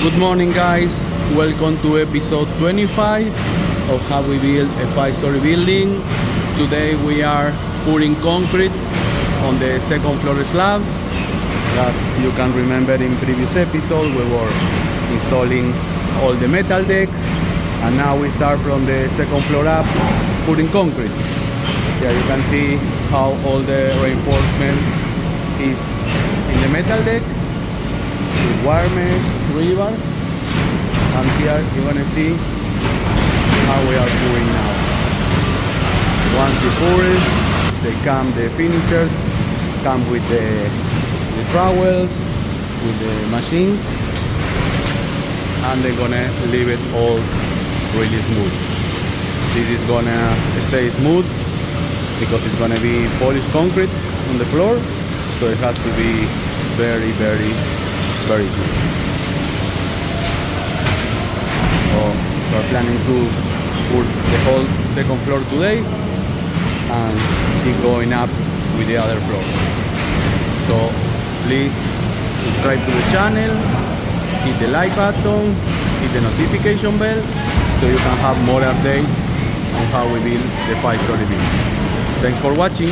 Good morning, guys. Welcome to episode 25 of how we build a 5-story building. Today we are pouring concrete on the second floor slab. That you can remember in previous episode we were installing all the metal decks, and now we start from the second floor up pouring concrete. Yeah, you can see how all the reinforcement is in the metal deck with wire mesh, rebar, and here you're gonna see how we are pouring now. Once you pour it, the finishers come with the trowels, with the machines, and they're gonna leave it all really smooth. This is gonna stay smooth because it's gonna be polished concrete on the floor, so it has to be very smooth. So we're planning to pour the whole second floor today and keep going up with the other floor. So please subscribe to the channel, hit the like button, hit the notification bell so you can have more updates on how we build the 5-story building. Thanks for watching.